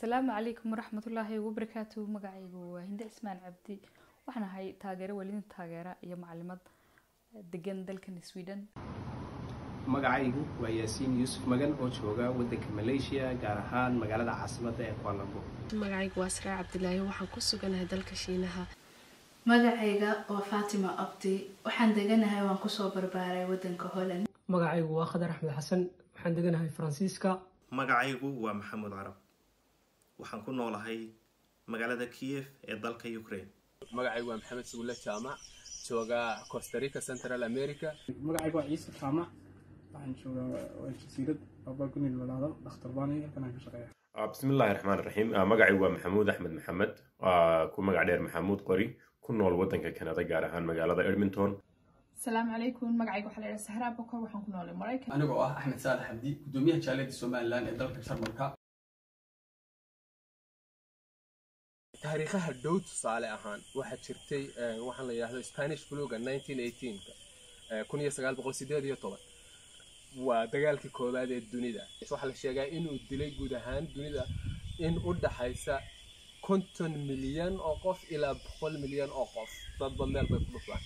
السلام عليكم ورحمة الله وبركاته. مقعيقو هند اسمان عبدي وحنا هاي تاجرة ولين تاجرة يا معلمات دجن دلكن السويدن. مقعيقو وياسين يوسف مجن أو شوجا ودك ماليزيا جارهان مقالة عاصمة كوالالمبور. مقعيقو أسرع عبد الله وحن كسو جنها دلك شينها. مقعيقا وفاطمة أبدي وحن دجنها وان كسو بربارة ودن كهولن. مقعيقو وخضر أحمد حسن وحن دجنها فرانسيسكا. مقعيقو ومحمد عرب. waxaan ku noolahay magaalada Kiev ee dalka Ukraine. magacaygu waa Maxamed Sugulle Jaamac jooga Costa Rica Central America. magacaygu waa Ciise Jaamac waxaan joogaa jasiirad Abagunil walaalo dhakhtar baani kana ka shaqeeyaa. bismillaahir rahmaanir rahiim magacaygu waa Maxamuud Axmed Maxamed ku magac dheer Maxamuud Qori ku nool wadanka Canada gaar ahaan magaalada Edmonton. السلام عليكم مقعيقو حليل سهرة بكر وحن كنا لمريكا. أنا جو أحمد صالح عبدي قدوميها جالية الصوماليلان إدارة شرمكا. تاريخها الدوت صالح أهان واحد شرتي واحد اللي يهذا Spanish flu 1918 كونية سجال بقول سيدات يطلع ودجال ككوباد الدنيا ده واحد الشيء إنه الدليل جودهان الدنيا ده إن أرد حيسا كنتن مليون أوقف إلى بقول مليون أوقف ضد ضمير بيطلع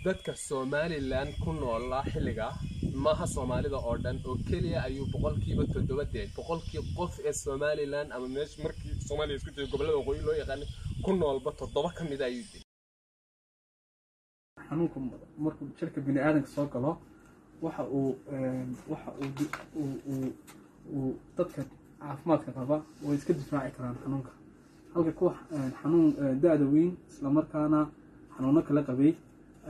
dadka Soomaaliland ku nool xilliga maaha Soomaalida oo dhan oo kaliya ayuu boqolkiiba 7 boqolkii qof ee Soomaaliland ama meesh markii Soomaaliya isku jiro gobolada waqooyi loo yaqaan ku noolba 7 kamid ayuu dilay xanuunku markuu jirka bini aadanka soo galo waxa uu dadka caafimaadka qaba way iska difaaci karaan xanuunka halka ku xanuun daada weyn isla markaana xanuuno kala qabay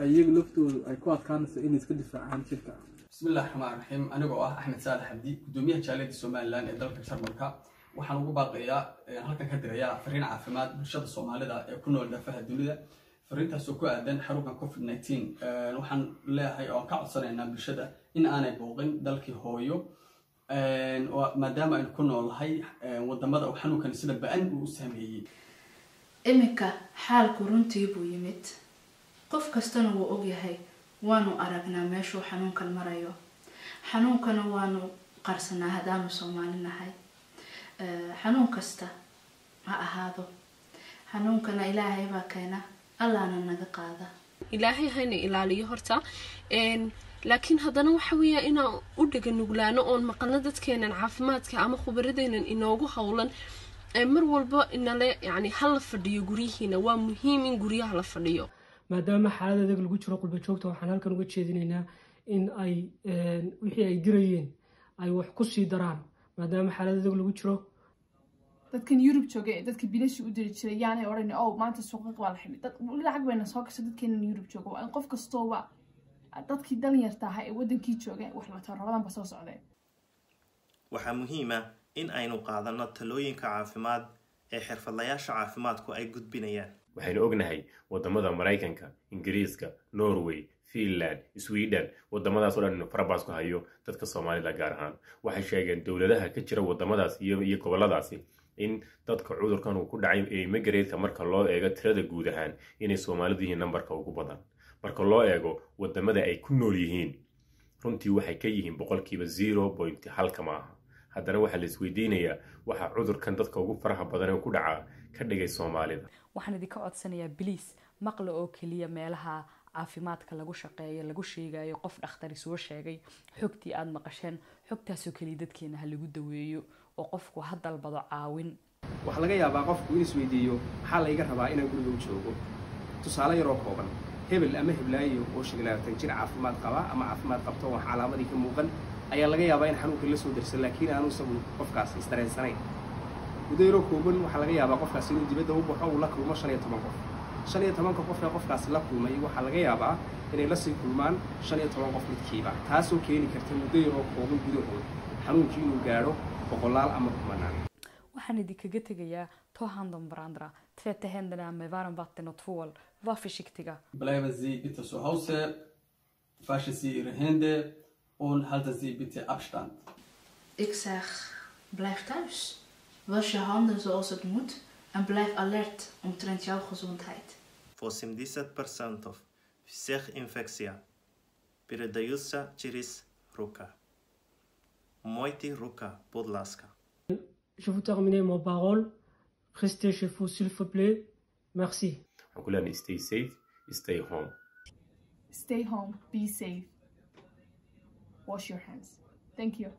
ayagu laftoodu ay ku adkaanayso in iska difaacaan jirka. bismillaahir rahmaanir rahiim aniga oo Axmed Saalax Abdi gudoomiyaha jaaliyada Soomaaliland ee dalka Jarmalka waxaan ugu baaqayaa halkan ka dirayaa fariin caafimaad bulshada Soomaalida ee ku nool daafaha dunida fariintaas oo ku aadan xanuunka COVID-19 waxaan leeyahay oo ka codsanaynaa bulshada in aanay booqin dalkii hooyo maadaama ay ku noolahay wadamada uu xanuunkan sida ba'an uu saameeyay. imika xaalku runtii buu yimid qof kastana wuu og yahay waanu aragnaa meeshuu xanuunkan marayo xanuunkana waanu qarsanaa hadaanu Soomaali nahay xanuun kasta ha ahaado xanuunkana Ilaahay baa keena Allahna naga qaada Ilaahay hayna ilaaliyo horta laakiin hadana waxa weeyaa inaan u dhagan nuglaano oo maqalna dadkeenan caafimaadka ama khubradeenan inoogu hawlan mar walba inale yani hal fadhiyo gurihiina waa muhiim in guriyaha la fadhiyo maadaama xaalada adag lagu jiro qulba joogta waxaan halkan uga jeedinaynaa in ay wixii ay dirayeen ay wax ku sii daraan maadaama xaalada adag lagu jiro dadkan Yurub joogay dadka bilashi u diri jiray yaanay oran oo maanta suuqa waa la ximid dad lacag bayna soo gashay dadkan Yurub jooga waa qof kastoo waa dadkii dhalinyarta ah ee wadankii joogay wax la tarabadan ba soo socday waxaa muhiim ah in aynu qaadano talooyinka caafimaad ee xirfadlayaasha caafimaadku ay gudbinayaan. waxaynu ognahay wadamada Mareykanka, Ingiriiska, Norway, Finland, Sweden wadamadaas oo dhan farabaas ku hayo dadka Soomaalida gaar ahaan waxay sheegeen dawladaha ka jira wadamadaas iyo goboladaasi in dadka cudurkan uu ku dhacay ee migrate marka loo eego tirada guud ahaan inay Soomaalidu yihiin numberka ugu badan marka loo eego wadamada ay ku nool yihiin runtii waxay ka yihiin boqolkiiba 0.1 kama aha haddana waxa la isweydiinayaa waxa cudurkan dadka ugu faraha badan ee ku dhaca ka dhigay Soomaalida. waxaan idinka codsanayaa biliis maqla oo kaliya meelaha caafimaadka lagu shaqeeyo lagu sheegayo qof dhakhtar soo sheegay xogtii aad maqasheen xogtaas oo kaliya dadkeena ha lagu daweeyo oo qofku ha dalbado caawin. waxa laga yaabaa qofku inuu isweydiiyo maxaa la iga rabaa inaan guriga u joogo tusaale yar oo kooban hebel ama heblaayo oo shaqalaatan jir caafimaad qaba ama caafimaad qabto wax calaamadii ka muuqan ayaa laga yaabaa in xanuunka la soo darsan laakiin aanu isagu qofkaas isdareensanayn muddo kooban waxa laga yaabaa qofkaas inuu dibadda u baxo uu la kulmo 15 qof 15 qof ee qofkaas la kulmay waxa laga yaabaa inay la sii kulmaan 15 qof midkiiba taasoo keeni karta muddo kooban gudahood xanuunkii inuu gaaro boqolaal ama kumanaan. waxaan idinkaga tegayaa tohandon brandra tvette händerna med varmt vatten och tvål var försiktiga. Bleiben Sie bitte zu Hause, waschen Sie Ihre Hände und halten Sie bitte Abstand. Ik zeg blijf thuis was je handen zoals het moet en blijf alert omtrent jouw gezondheid. 80% of всех инфекций передаются через руку. Мойте руку, будь ласка. je vous termine mon parole. Restez chez vous, s'il vous plaît. Merci. waxaan ku leenahay stay safe, stay home. Stay home, be safe, wash your hands. Thank you.